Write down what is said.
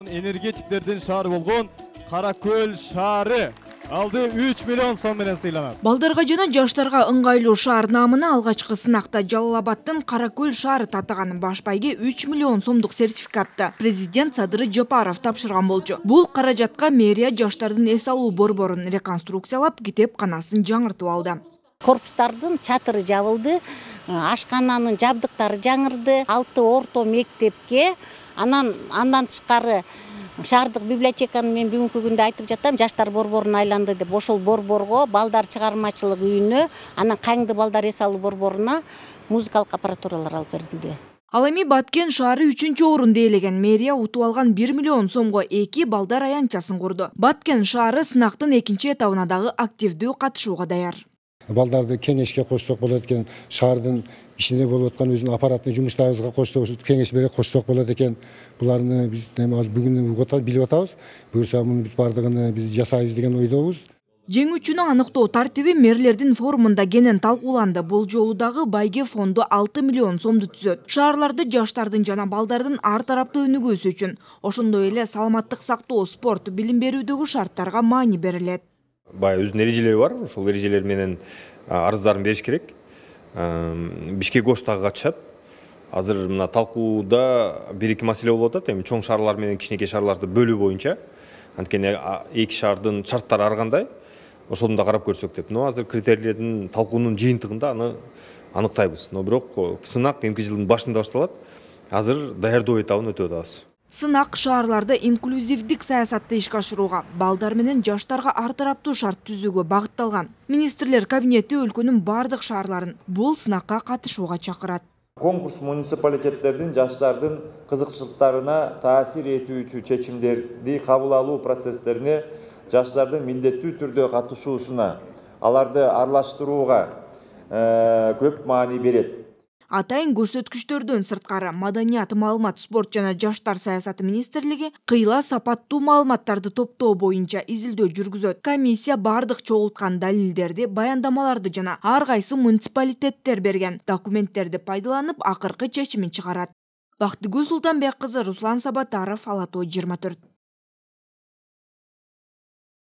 Энергетиктердин шаары болгон Каракөл шаары алды 3 миллион сом менен сыйланат. Балдарга жана жаштарга ыңгайлуу шаар намына алгачкы сынакта Жалал-Абадтын Каракөл шаары татыган. Баш байге 3 миллион сомдук сертификатты президент Садыры Жапаров тапшырган болчу. Бул каражатка мэрия жаштардын эс алуу борборун реконструкциялап, китепканасын жаңыртып алды. Корпустардын чатыры жабылды, ашкананын жабдыктары жаңырды, 6 орто мектепке, андан тышкары шаардык библиотеканы мен бүгүнкү күндө айтып жатам, жаштар борборуна айланды деп, ошол борборго, балдар чыгармачылык үйүнө, анан Каңды балдар эс алуу борборуна музыкалык аппаратуралар алып берилди. Ал эми Баткен шаары 3-чү орунду ээлеген. Мэрия утуп алган 1 миллион сомго 2 балдар аянтчасын курду. Баткен шаары сынактын 2-чи этабына дагы активдүү катышууга даяр. Балдарды кеңешке кошток болот экен, шаардын ишинде болуп аткан өзүнүн аппараттын жумуштарыбызга кошток, кеңеш бере кошток болот экен. Буларны биз бүгүн билип атабыз. Буюрса мунун бардыгын биз жасайбыз деген ойдобуз. Жеңүүчүнү аныктоо тартиби мэрлердин форумунда кенен талкууланды. Бул жолу дагы байге фонду 6 миллион сомду түзөт. Шаарларды жаштардын жана балдардын ар тараптуу өнүгүүсү үчүн, ошондой эле саламаттык сактоо, спорт, билим берүүдөгү шарттарга маани берилет. Бай өзүнүн эрежелери бар, ошол эрежелер менен арыздарын бериш керек. Бишкек ОШ дагы катышат. Азыр мына талкууда 1-2 маселе болуп атат, эми чоң шаарлар менен кичинекей шаарларды бөлүү боюнча. Анткени эки шаардын шарттары ар кандай, ошону да карап көрсөк деп. Но азыр критерийлердин талкуунун жыйынтыгында аны аныктайбыз. Но бирок сынак эмки жылдын башында башталат. Азыр даярдоо этабын өтүп атабыз. Сынак шаарларда инклюзивдик саясатты ишке ашырууга, балдар менен жаштарга ар тараптуу шарт түзүүгө багытталган. Министрлер кабинети өлкөнүн бардык шаарларын бул сынакка катышууга чакырат. Конкурс муниципалитеттердин жаштардын кызыкчылыктарына таасир этүүчү чечимдерди кабыл алуу процесстерине жаштардын милдеттүү түрдө катышуусуна, аларды аралаштырууга көп маани берет. Атайын көрсөткүчтөрдөн сырткары Маданият, маалымат, спорт жана жаштар саясаты министрлиги кыйла сапаттуу маалыматтарды топтоо боюнча изилдөө жүргүзөт. Комиссия бардык чогулткан далилдерди, баяндамаларды жана ар кайсы муниципалитеттер берген документтерди пайдаланып, акыркы чечимин чыгарат. Бактыгүл Султанбек кызы, Руслан Сабатаров, Ала Тоо 24.